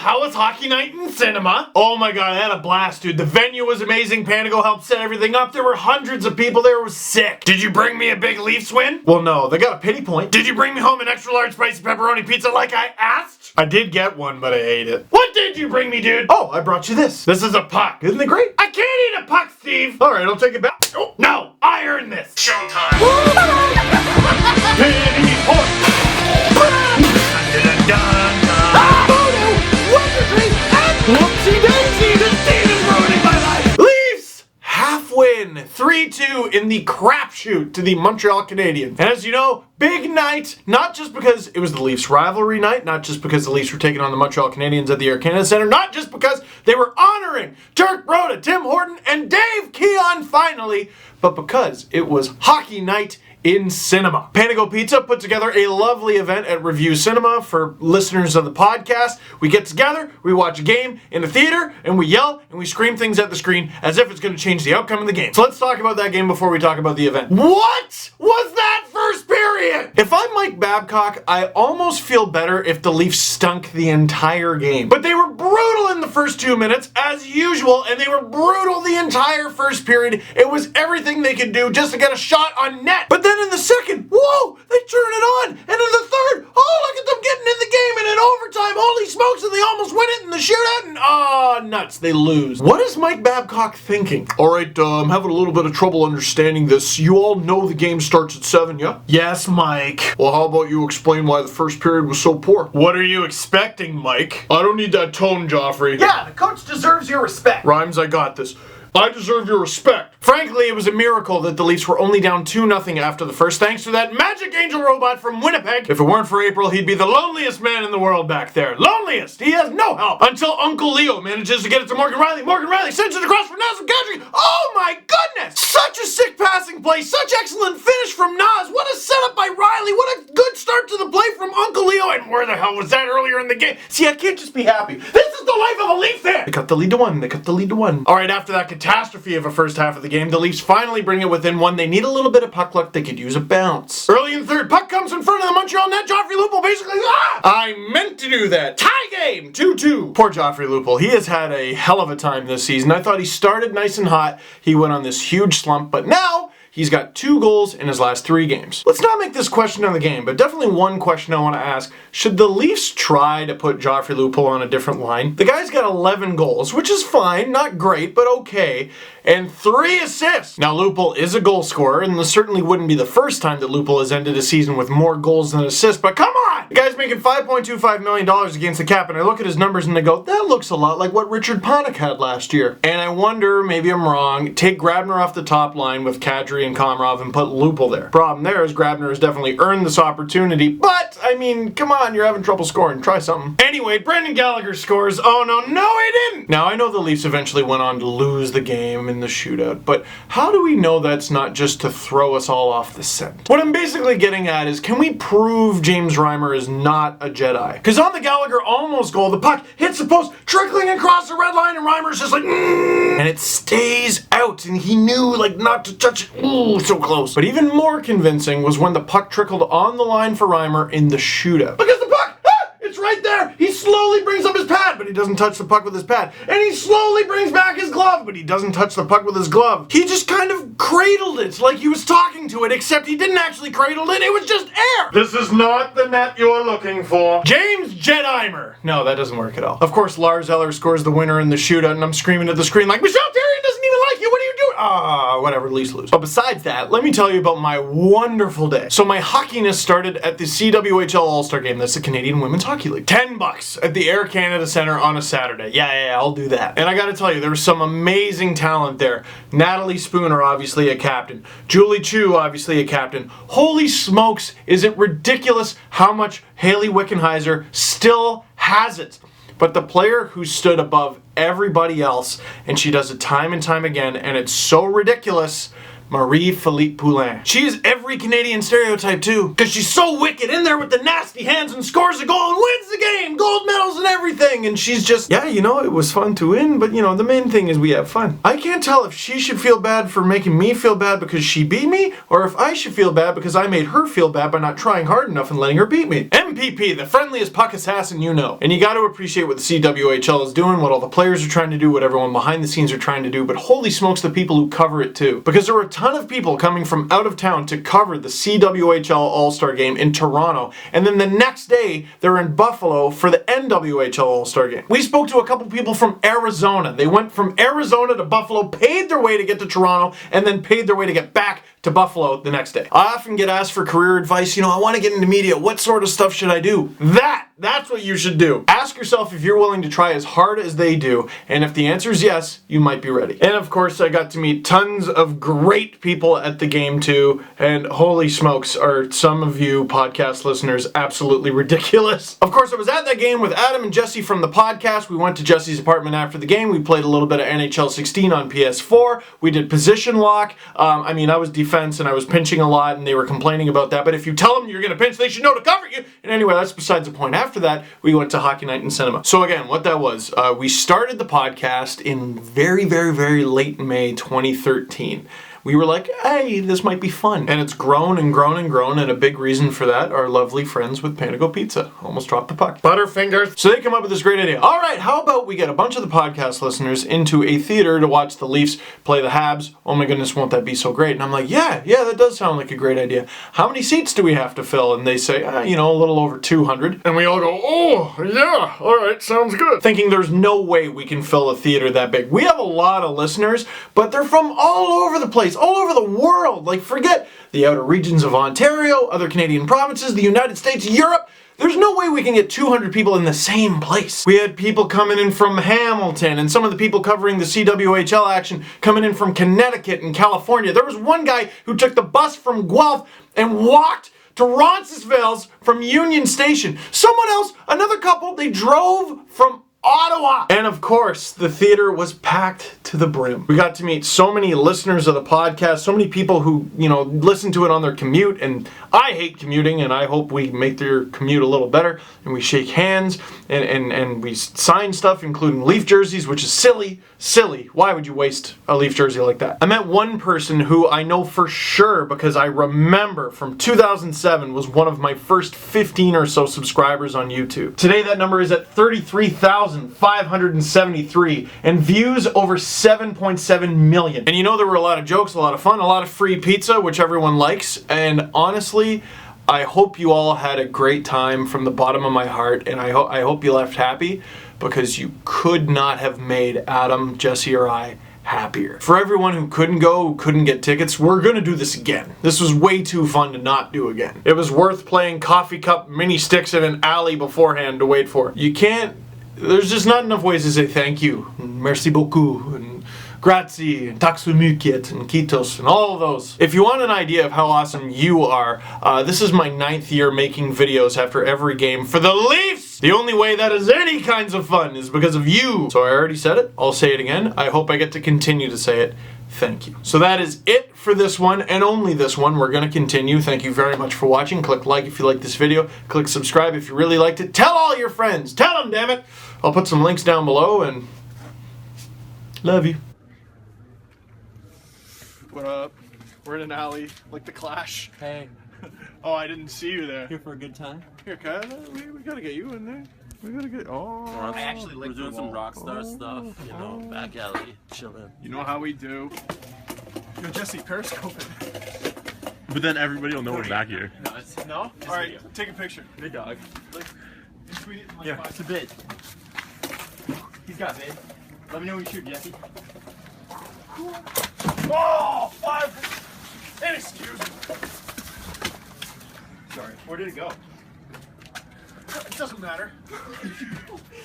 how was hockey night in cinema? Oh my god, I had a blast, dude. The venue was amazing. Panago helped set everything up. There were hundreds of people there. It was sick. Did you bring me a big Leafs win? Well, no, they got a pity point. Did you bring me home an extra large spicy pepperoni pizza like I asked? I did get one, but I ate it. What did you bring me, dude? Oh, I brought you this. This is a puck. Isn't it great? I can't eat a puck, Steve. All right, I'll take it back. Oh, no, I earned this. Showtime. Pity point. Whoopsie daisy, this team is ruining my life! Leafs! Half win, 3-2 in the crapshoot to the Montreal Canadiens. And as you know, big night, not just because it was the Leafs rivalry night, not just because the Leafs were taking on the Montreal Canadiens at the Air Canada Centre, not just because they were honoring Dirk Broda, Tim Horton, and Dave Keon finally, but because it was hockey night in cinema. Panago Pizza put together a lovely event at Review Cinema for listeners of the podcast. We get together, we watch a game in a theater, and we yell and we scream things at the screen as if it's going to change the outcome of the game. So let's talk about that game before we talk about the event. What was that first period? If I'm Mike Babcock, I almost feel better if the Leafs stunk the entire game. But they were brutal in the first 2 minutes, as usual, and they were brutal the entire first period. It was everything they could do just to get a shot on net. But then in the second, whoa, they turn it on. And in the third, oh, look at them getting in the game. And in overtime, holy smokes, and they almost win it in the shootout. And nuts, they lose. What is Mike Babcock thinking? All right, I'm having a little bit of trouble understanding this. You all know the game starts at 7, yeah? Yes, Mike. Well, how about you explain why the first period was so poor? What are you expecting, Mike? I don't need that tone, Joffrey. Yeah, the coach deserves your respect. Rhymes, I got this. I deserve your respect. Frankly, it was a miracle that the Leafs were only down 2-0 after the first, thanks to that magic angel robot from Winnipeg. If it weren't for April, he'd be the loneliest man in the world back there. Loneliest! He has no help. Until Uncle Leo manages to get it to Morgan Riley. Morgan Riley sends it across for Nas Kadri. Oh my goodness! Such a sick passing play. Such excellent finish from Nas. What a setup by Riley. What a good start to the play from Uncle Leo. And where the hell was that earlier in the game? See, I can't just be happy. This is the life of a Leaf fan. They cut the lead to 1. They cut the lead to 1. All right, after that catastrophe of a first half of the game, the Leafs finally bring it within 1. They need a little bit of puck luck. They could use a bounce. Early in the third, puck comes in front of the Montreal net. Joffrey Lupul basically, I meant to do that. Tie game, 2-2. Poor Joffrey Lupul. He has had a hell of a time this season. I thought he started nice and hot. He went on this huge slump, but now he's got 2 goals in his last 3 games. Let's not make this question on the game, but definitely one question I want to ask. Should the Leafs try to put Joffrey Lupul on a different line? The guy's got 11 goals, which is fine, not great, but okay, and 3 assists. Now, Lupul is a goal scorer, and this certainly wouldn't be the first time that Lupul has ended a season with more goals than assists, but come on! The guy's making $5.25 million against the cap, and I look at his numbers and I go, that looks a lot like what Richard Panik had last year. And I wonder, maybe I'm wrong, take Grabner off the top line with Kadri and Komarov and put Lupul there. Problem there is Grabner has definitely earned this opportunity, but, I mean, come on, you're having trouble scoring. Try something. Anyway, Brendan Gallagher scores. Oh, no, he didn't! Now, I know the Leafs eventually went on to lose the game in the shootout, but how do we know that's not just to throw us all off the scent? What I'm basically getting at is, can we prove James Reimer is not a Jedi? Because on the Gallagher almost goal, the puck hits the post, trickling across the red line, and Reimer's just like, and it stays out, and he knew, like, not to touch it. Ooh, so close. But even more convincing was when the puck trickled on the line for Reimer in the shootout. Because the puck! It's right there. He slowly brings up his pad, but he doesn't touch the puck with his pad. And he slowly brings back his glove, but he doesn't touch the puck with his glove. He just kind of cradled it like he was talking to it, except he didn't actually cradle it. It was just air. This is not the net you're looking for. James Jedimer. No, that doesn't work at all. Of course, Lars Eller scores the winner in the shootout, and I'm screaming at the screen like, Michelle Therrien doesn't even like you. What are you doing? Whatever, Leafs lose. But besides that, let me tell you about my wonderful day. So my hockeyness started at the CWHL All-Star Game. That's the Canadian Women's Hockey League. $10 at the Air Canada Centre on a Saturday. Yeah, I'll do that. And I gotta tell you, there was some amazing talent there. Natalie Spooner, obviously a captain. Julie Chu, obviously a captain. Holy smokes, is it ridiculous how much Haley Wickenheiser still has it. But the player who stood above everybody else, and she does it time and time again, and it's so ridiculous, Marie-Philippe Poulin. She is every Canadian stereotype too, because she's so wicked in there with the nasty hands and scores a goal and wins the game, gold medals and everything, and she's just, yeah, you know, it was fun to win, but you know, the main thing is we have fun. I can't tell if she should feel bad for making me feel bad because she beat me, or if I should feel bad because I made her feel bad by not trying hard enough and letting her beat me. MPP, the friendliest puck assassin you know. And you gotta appreciate what the CWHL is doing, what all the players are trying to do, what everyone behind the scenes are trying to do, but holy smokes, the people who cover it too. Because there were a ton of people coming from out of town to cover the CWHL All-Star Game in Toronto, and then the next day they're in Buffalo for the NWHL All-Star Game. We spoke to a couple people from Arizona. They went from Arizona to Buffalo, paid their way to get to Toronto, and then paid their way to get back to Buffalo the next day. I often get asked for career advice. You know, I want to get into media. What sort of stuff should I do? That's what you should do. Ask yourself if you're willing to try as hard as they do, and if the answer is yes, you might be ready. And of course, I got to meet tons of great people at the game too, and holy smokes, are some of you podcast listeners absolutely ridiculous. Of course, I was at that game with Adam and Jesse from the podcast. We went to Jesse's apartment after the game. We played a little bit of NHL 16 on PS4. We did position lock. I mean, I was defense and I was pinching a lot, and they were complaining about that, but if you tell them you're gonna pinch, they should know to cover you. And anyway, that's besides the point. After that, we went to Hockey Night in Cinema. So again, what that was, we started the podcast in very, very, very late May 2013. We were like, hey, this might be fun. And it's grown and grown and grown, and a big reason for that are lovely friends with Panago Pizza. Almost dropped the puck. Butterfingers. So they come up with this great idea. All right, how about we get a bunch of the podcast listeners into a theater to watch the Leafs play the Habs? Oh my goodness, won't that be so great? And I'm like, yeah, that does sound like a great idea. How many seats do we have to fill? And they say, you know, a little over 200. And we all go, oh, yeah, all right, sounds good. Thinking there's no way we can fill a theater that big. We have a lot of listeners, but they're from all over the place, all over the world. Like, forget the outer regions of Ontario, other Canadian provinces, the United States, Europe. There's no way we can get 200 people in the same place. We had people coming in from Hamilton, and some of the people covering the CWHL action coming in from Connecticut and California. There was one guy who took the bus from Guelph and walked to Roncesvalles from Union Station. Someone else, another couple, they drove from Ottawa. And of course, the theater was packed to the brim. We got to meet so many listeners of the podcast, so many people who, you know, listen to it on their commute, and I hate commuting, and I hope we make their commute a little better, and we shake hands, and we sign stuff, including Leaf jerseys, which is silly. Why would you waste a Leaf jersey like that? I met one person who I know for sure, because I remember from 2007 was one of my first 15 or so subscribers on YouTube. Today that number is at 33,573 and views over 7.7 million. And you know, there were a lot of jokes, a lot of fun, a lot of free pizza, which everyone likes, and honestly, I hope you all had a great time from the bottom of my heart, and I hope you left happy, because you could not have made Adam, Jesse, or I happier. For everyone who couldn't go, who couldn't get tickets, we're gonna do this again. This was way too fun to not do again. It was worth playing coffee cup mini sticks in an alley beforehand to wait for. You can't, there's just not enough ways to say thank you, merci beaucoup, and grazie, and tack så mycket, and kitos, and all of those. If you want an idea of how awesome you are, this is my 9th year making videos after every game for the Leafs! The only way that is any kinds of fun is because of you. So I already said it, I'll say it again. I hope I get to continue to say it. Thank you. So that is it for this one, and only this one. We're gonna continue. Thank you very much for watching. Click like if you like this video. Click subscribe if you really liked it. Tell all your friends. Tell them, damn it. I'll put some links down below, and love you. What up? We're in an alley, like the Clash. Hey. Oh, I didn't see you there. Here for a good time? Here, Kyle, we gotta get you in there. We gotta get. Oh. I actually like we're doing some rock star stuff, you know, back alley, chilling. You know how we do. Yo, Jesse, Periscope it. But then everybody will know we're back here. No? All right, take a picture. Big dog. Like, you tweet it in like Yeah, 5 it's a bit. He's got bid. Let me know when you shoot, Jesse. Oh, 5! Excuse me. Sorry. Where did it go? It doesn't matter.